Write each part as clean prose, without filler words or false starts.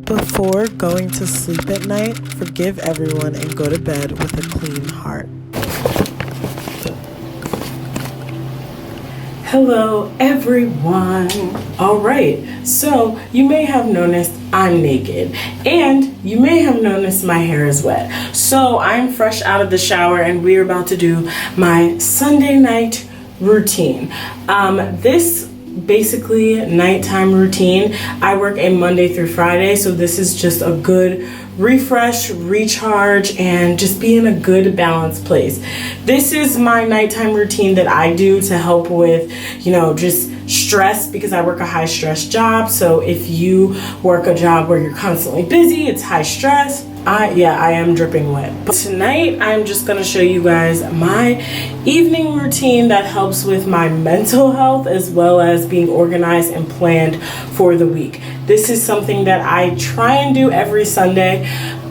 Before going to sleep at night, forgive everyone and go to bed with a clean heart. Hello everyone. All right, so you may have noticed I'm naked and you may have noticed my hair is wet. So I'm fresh out of the shower and we're about to do my Sunday night routine. This basically nighttime routine. I work a Monday through Friday, so this is just a good refresh, recharge, and just be in a good balanced place. This is my nighttime routine that I do to help with, just stress, because I work a high stress job. So if you work a job where you're constantly busy, it's high stress. I am dripping wet. But tonight, I'm just gonna show you guys my evening routine that helps with my mental health as well as being organized and planned for the week. This is something that I try and do every Sunday.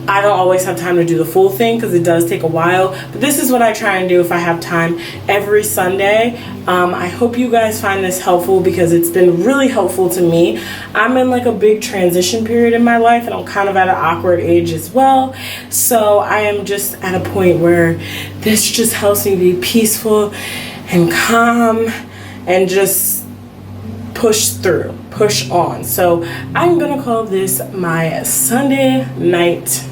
I don't always have time to do the full thing because it does take a while, but this is what I try and do if I have time every Sunday. I hope you guys find this helpful because it's been really helpful to me. I'm in like a big transition period in my life and I'm kind of at an awkward age as well. So I am just at a point where this just helps me be peaceful and calm and just push through, push on. So I'm gonna call this my Sunday night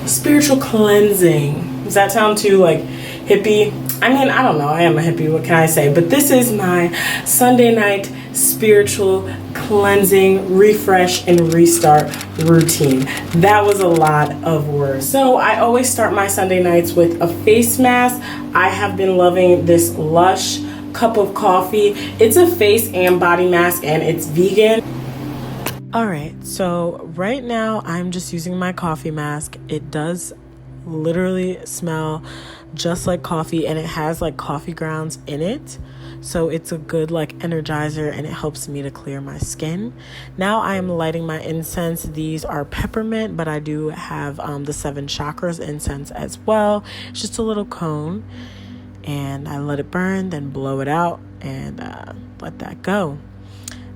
spiritual cleansing. Does that sound too like hippie? I mean, I don't know. I am a hippie. What can I say? But this is my Sunday night spiritual cleansing, refresh, and restart routine. That was a lot of words. So I always start my Sunday nights with a face mask. I have been loving this Lush cup of coffee. It's a face and body mask and it's vegan. All right, so right now I'm just using my coffee mask. It does literally smell just like coffee and it has like coffee grounds in it. So it's a good like energizer and it helps me to clear my skin. Now I am lighting my incense. These are peppermint, but I do have the 7 chakras incense as well. It's just a little cone and I let it burn, then blow it out and let that go.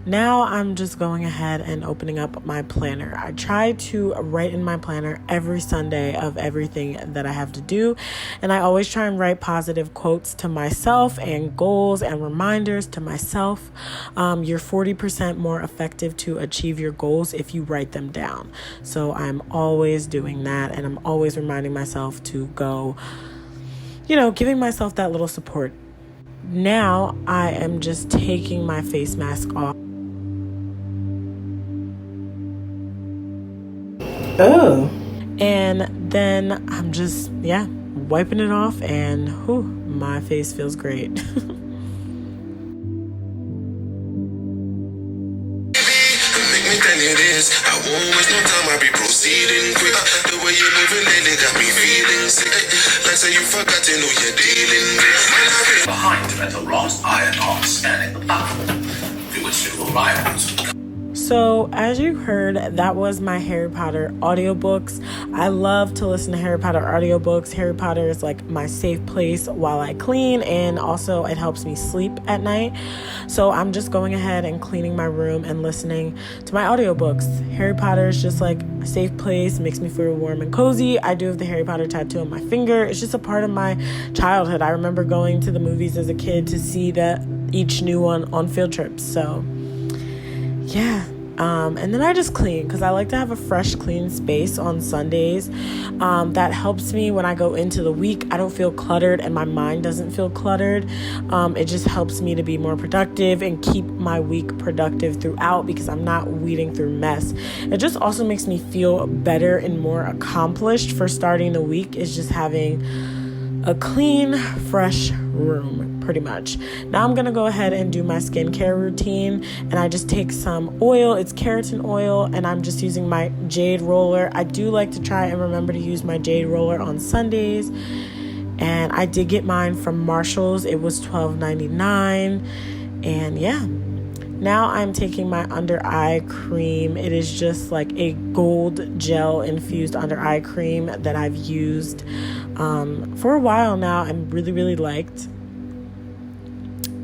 Now I'm just going ahead and opening up my planner. I try to write in my planner every Sunday of everything that I have to do. And I always try and write positive quotes to myself and goals and reminders to myself. You're 40% more effective to achieve your goals if you write them down. So I'm always doing that and I'm always reminding myself to go, giving myself that little support. Now I am just taking my face mask off. Oh. And then I'm just, wiping it off and my face feels great. Make me tell you this, I won't waste no time, I'll be proceeding quick. The way you're moving lately got me feeling sick. Like say you forgot to know you're dealing with. Behind metal rods, iron arcs scanning the platform, through which new arrivals. So as you heard, that was my Harry Potter audiobooks. I love to listen to Harry Potter audiobooks. Harry Potter is like my safe place while I clean, and also it helps me sleep at night. So I'm just going ahead and cleaning my room and listening to my audiobooks. Harry Potter is just like a safe place, makes me feel warm and cozy. I do have the Harry Potter tattoo on my finger. It's just a part of my childhood. I remember going to the movies as a kid to see each new one on field trips. So yeah. And then I just clean because I like to have a fresh, clean space on Sundays. That helps me when I go into the week. I don't feel cluttered and my mind doesn't feel cluttered. It just helps me to be more productive and keep my week productive throughout because I'm not weeding through mess. It just also makes me feel better and more accomplished for starting the week, is just having a clean, fresh room, pretty much. Now I'm gonna go ahead and do my skincare routine, and I just take some oil. It's keratin oil, and I'm just using my jade roller. I do like to try and remember to use my jade roller on Sundays, and I did get mine from Marshall's. It was $12.99, and yeah. Now I'm taking my under eye cream. It is just like a gold gel infused under eye cream that I've used for a while now and really, really liked.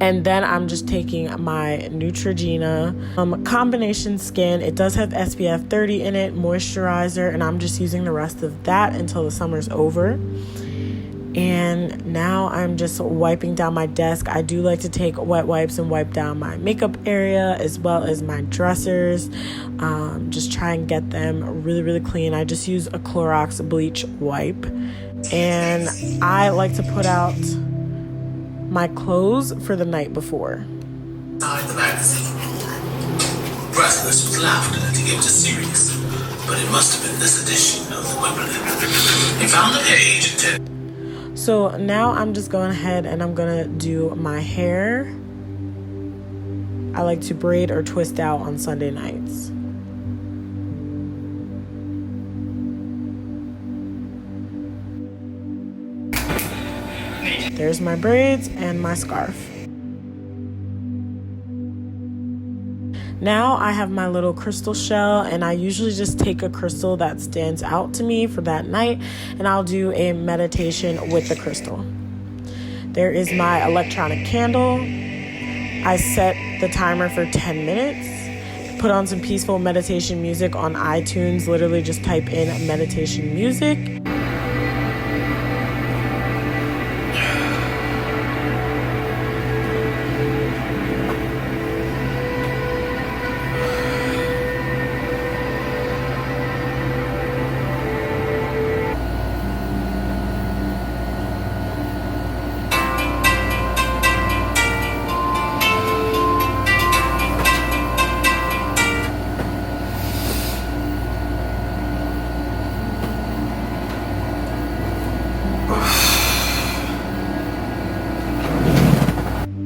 And then I'm just taking my Neutrogena combination skin. It does have SPF 30 in it, moisturizer, and I'm just using the rest of that until the summer's over. And now I'm just wiping down my desk. I do like to take wet wipes and wipe down my makeup area as well as my dressers. Just try and get them really, really clean. I just use a Clorox bleach wipe. And I like to put out my clothes for the night before. Inside the magazine. Breathless with laughter that he was serious, but it must have been this edition of the Wimbledon. He found the page and So now I'm just going ahead and I'm gonna do my hair. I like to braid or twist out on Sunday nights. There's my braids and my scarf. Now I have my little crystal shell, and I usually just take a crystal that stands out to me for that night, and I'll do a meditation with the crystal. There is my electronic candle. I set the timer for 10 minutes. Put on some peaceful meditation music on iTunes. Literally just type in meditation music.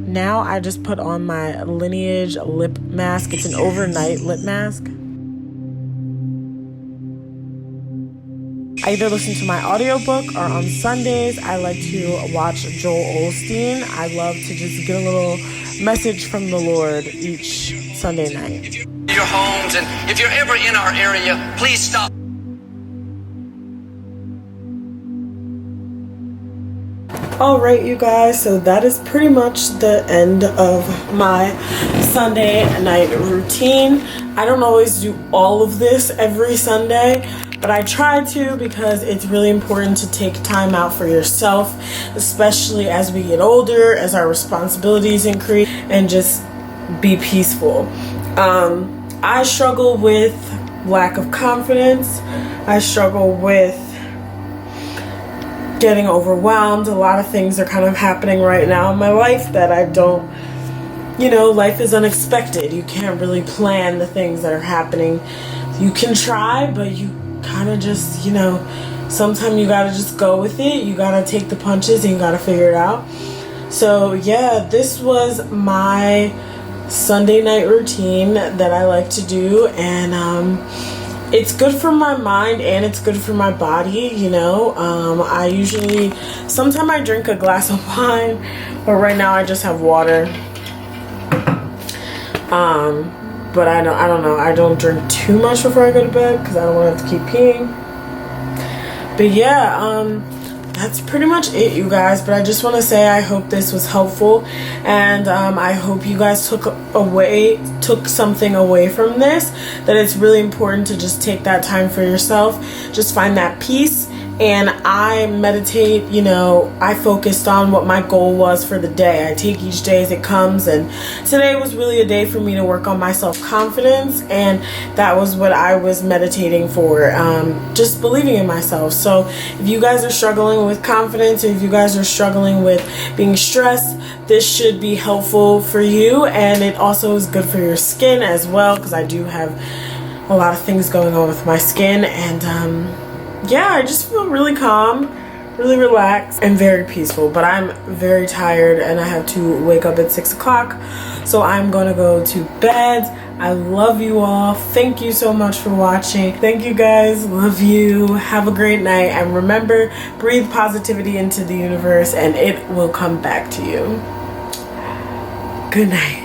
Now I just put on my Lineage lip mask. It's an overnight lip mask. I either listen to my audiobook, or on Sundays I like to watch Joel Osteen. I love to just get a little message from the Lord each Sunday night. Your homes, and if you're ever in our area, please stop. Alright, you guys, so that is pretty much the end of my Sunday night routine. I don't always do all of this every Sunday, but I try to, because it's really important to take time out for yourself, especially as we get older, as our responsibilities increase, and just be peaceful. I struggle with lack of confidence. I struggle with getting overwhelmed. A lot of things are kind of happening right now in my life that I don't, life is unexpected. You can't really plan the things that are happening. You can try, but you kind of just, sometimes you gotta just go with it. You gotta take the punches and you gotta figure it out. So yeah, this was my Sunday night routine that I like to do, and it's good for my mind and it's good for my body, I usually, sometimes I drink a glass of wine, but right now I just have water. But I don't know, I don't drink too much before I go to bed because I don't want to have to keep peeing. But yeah, that's pretty much it, you guys. But I just want to say I hope this was helpful, and I hope you guys took something away from this, that it's really important to just take that time for yourself, just find that peace. And I meditate, I focused on what my goal was for the day. I take each day as it comes, and today was really a day for me to work on my self-confidence, and that was what I was meditating for, just believing in myself. So if you guys are struggling with confidence, or if you guys are struggling with being stressed, this should be helpful for you, and it also is good for your skin as well, because I do have a lot of things going on with my skin, and yeah, I just feel really calm, really relaxed, and very peaceful. But I'm very tired and I have to wake up at 6 o'clock. So I'm going to go to bed. I love you all. Thank you so much for watching. Thank you guys. Love you. Have a great night. And remember, breathe positivity into the universe and it will come back to you. Good night.